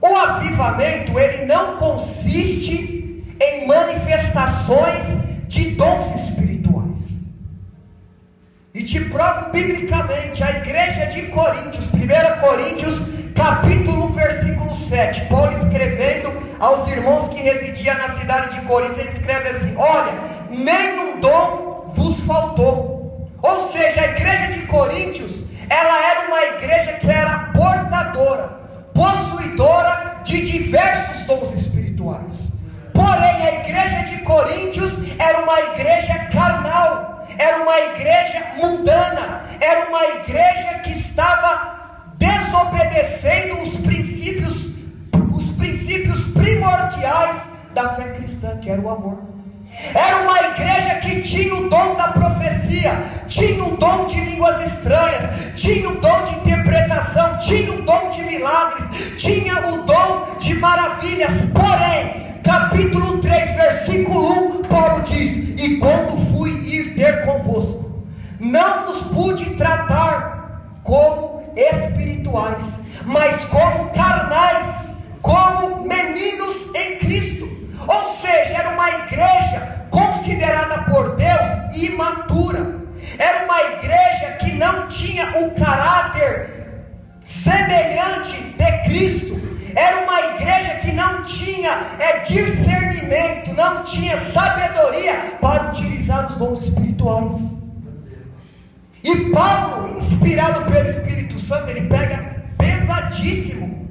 O avivamento, ele não consiste em manifestações de dons espirituais. E te provo biblicamente, a igreja de Coríntios, 1 Coríntios, capítulo 1, versículo 7, Paulo escrevendo aos irmãos que residiam na cidade de Coríntios, ele escreve assim: olha, nenhum dom vos faltou. Ou seja, a igreja de Coríntios, ela era uma igreja que era portadora, possuidora de diversos dons espirituais. Porém, a igreja de Coríntios era uma igreja carnal, era uma igreja mundana, era uma igreja que estava desobedecendo os princípios primordiais da fé cristã, que era o amor. Era uma igreja que tinha o dom da profecia, tinha o dom de línguas estranhas, tinha o dom de interpretação, tinha o dom de milagres, tinha o dom de maravilhas. Porém, capítulo 3, versículo 1, Paulo diz: e quando fui ir ter convosco, não vos pude tratar como espirituais, mas como carnais, como meninos em Cristo. Ou seja, era uma igreja considerada por Deus imatura, era uma igreja que não tinha o caráter semelhante de Cristo, era uma igreja que não tinha discernimento, não tinha sabedoria para utilizar os dons espirituais. E Paulo, inspirado pelo Espírito Santo, ele pega pesadíssimo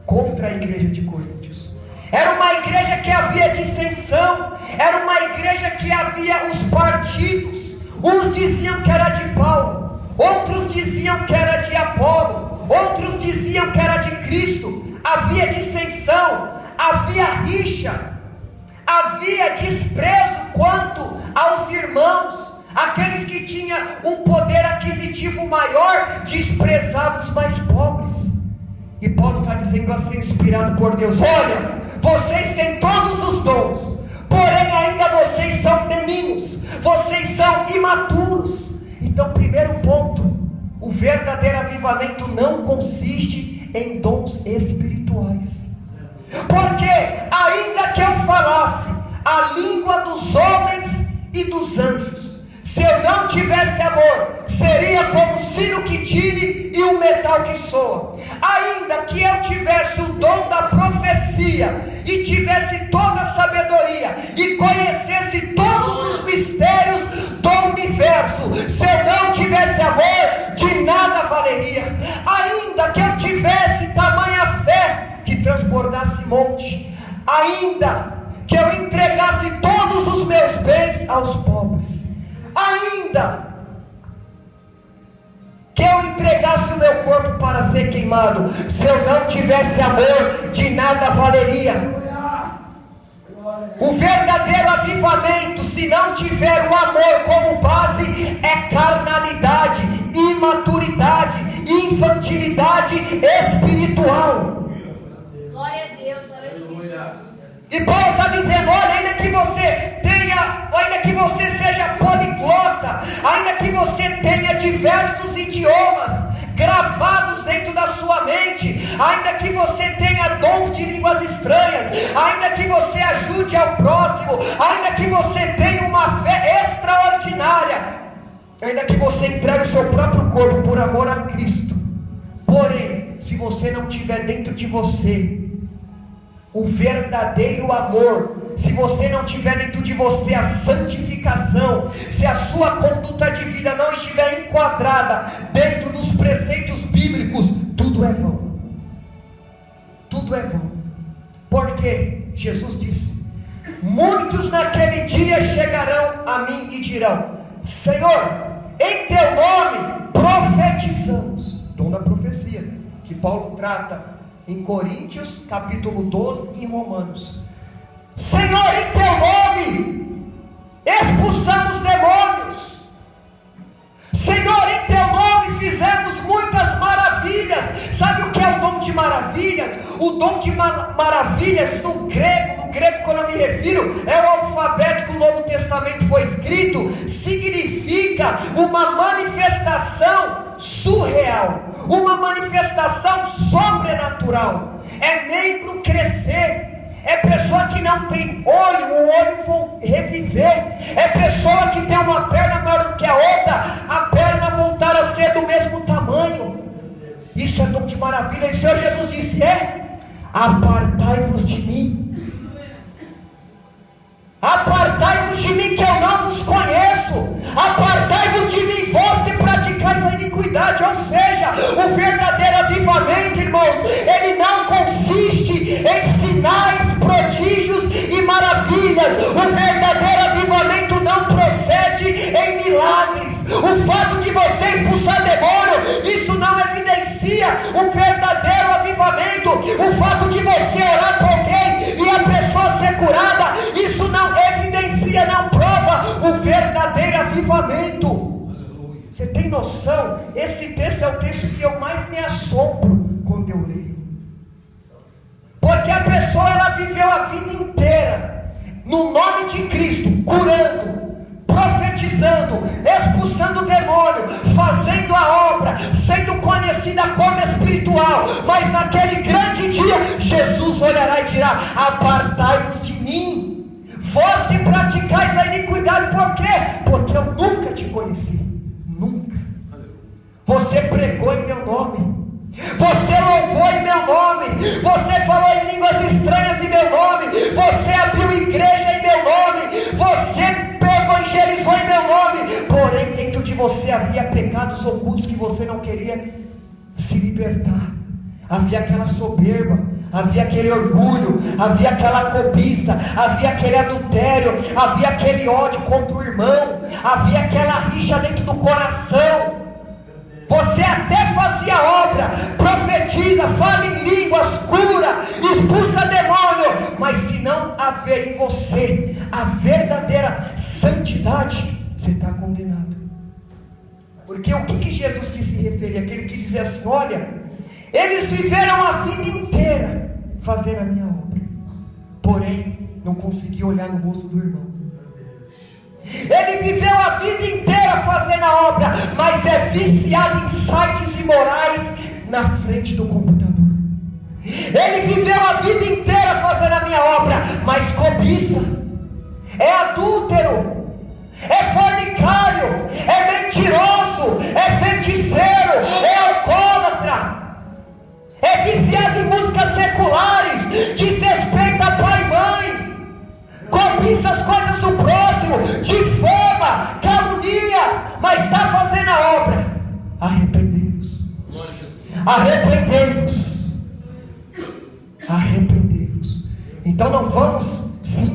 contra a igreja de Coríntios. Era uma igreja que havia dissensão, era uma igreja que havia os partidos. Uns diziam que era de Paulo, outros diziam que era de Apolo, outros diziam que era de Cristo. Havia dissensão, havia rixa, havia desprezo quanto aos irmãos. Aqueles que tinham um poder aquisitivo maior desprezavam os mais pobres. E Paulo está dizendo assim, inspirado por Deus: olha, vocês têm todos os dons, porém ainda vocês são meninos, vocês são imaturos. Então, primeiro ponto, o verdadeiro avivamento não consiste em dons espirituais. Porque ainda que eu falasse a língua dos homens e dos anjos, se eu não tivesse amor, seria como um sino que tine e um metal que soa. Ainda que eu tivesse o dom da profecia, e tivesse toda a sabedoria, e conhecesse todos os mistérios do universo, se eu não tivesse amor, de nada valeria. Ainda que eu tivesse tamanha fé que transbordasse monte, ainda que eu entregasse todos os meus bens aos pobres, ainda que eu entregasse o meu corpo para ser queimado, se eu não tivesse amor, de nada valeria. O verdadeiro avivamento, se não tiver o amor como base, é carnalidade, imaturidade, infantilidade espiritual. Glória a Deus, aleluia. E Paulo está dizendo: olha, ainda que você seja poliglota, ainda que você tenha diversos idiomas gravados dentro da sua mente, ainda que você tenha dons de línguas estranhas, ainda que você ajude ao próximo, ainda que você tenha uma fé extraordinária, ainda que você entregue o seu próprio corpo por amor a Cristo, porém, se você não tiver dentro de você o verdadeiro amor, se você não tiver dentro de você a santificação, se a sua conduta de vida não estiver enquadrada dentro dos preceitos bíblicos, tudo é vão. Tudo é vão. Porque Jesus disse: muitos naquele dia chegarão a mim e dirão: Senhor, em teu nome profetizamos. Dom da profecia, que Paulo trata em Coríntios, capítulo 12, e em Romanos. Senhor, em teu nome expulsamos demônios. Senhor, em teu nome fizemos muitas maravilhas. Sabe o que é o dom de maravilhas? O dom de maravilhas no grego, quando eu me refiro, é o alfabeto que o Novo Testamento foi escrito, significa uma manifestação surreal, uma manifestação sobrenatural. é membro crescer, é pessoa que não tem olho, o olho reviver, é pessoa que tem uma perna maior do que a outra, a perna voltar a ser do mesmo tamanho. Isso é dom de maravilha. E o Senhor Jesus disse: apartai-vos de mim. Apartai-vos de mim, que eu não vos conheço. Apartai-vos de mim, vós que praticais a iniquidade. Ou seja, o verdadeiro avivamento, irmãos, ele não consiste em sinais, prodígios e maravilhas. O verdadeiro avivamento não procede em milagres. O fato de você expulsar demônio, isso não evidencia um verdadeiro avivamento. O fato de você orar por alguém e a pessoa ser curada, isso não evidencia, não prova o verdadeiro avivamento. Você tem noção? Esse texto é o texto que eu mais me assombro quando eu leio, porque a pessoa, ela viveu a vida inteira no nome de Cristo, curando, profetizando, expulsando o demônio, fazendo a obra, sendo conhecida como espiritual, mas naquele grande dia, Jesus olhará e dirá: apartai-vos de mim, vós que praticais a iniquidade. Por quê? Porque eu nunca te conheci, nunca. Você pregou em meu nome, você louvou em meu nome, você falou em línguas estranhas em meu nome, você abriu igreja em meu nome, você evangelizou em meu nome. Porém, dentro de você havia pecados ocultos que você não queria se libertar. Havia aquela soberba, havia aquele orgulho, havia aquela cobiça, havia aquele adultério, havia aquele ódio contra o irmão, havia aquela rixa dentro do coração. Você até fazia obra, profetiza, fala em línguas, cura, expulsa demônio, mas se não haver em você a verdadeira santidade, você está condenado. Porque o que Jesus quis se referir? Aquele que dizer assim: olha, eles viveram a vida inteira fazendo a minha obra, porém não conseguiu olhar no rosto do irmão. Ele viveu a vida inteira fazendo a obra, mas é viciado em sites imorais na frente do computador. Ele viveu a vida inteira fazendo a minha obra, mas cobiça, é adúltero, é fornicário, é mentiroso, é feiticeiro, é alcoólatra, é viciado em músicas seculares, desrespeita pai e mãe, cobiça as coisas do próximo, difama, calunia, mas está fazendo a obra. Arrependei-vos, arrependei-vos, arrependei-vos. Então não vamos se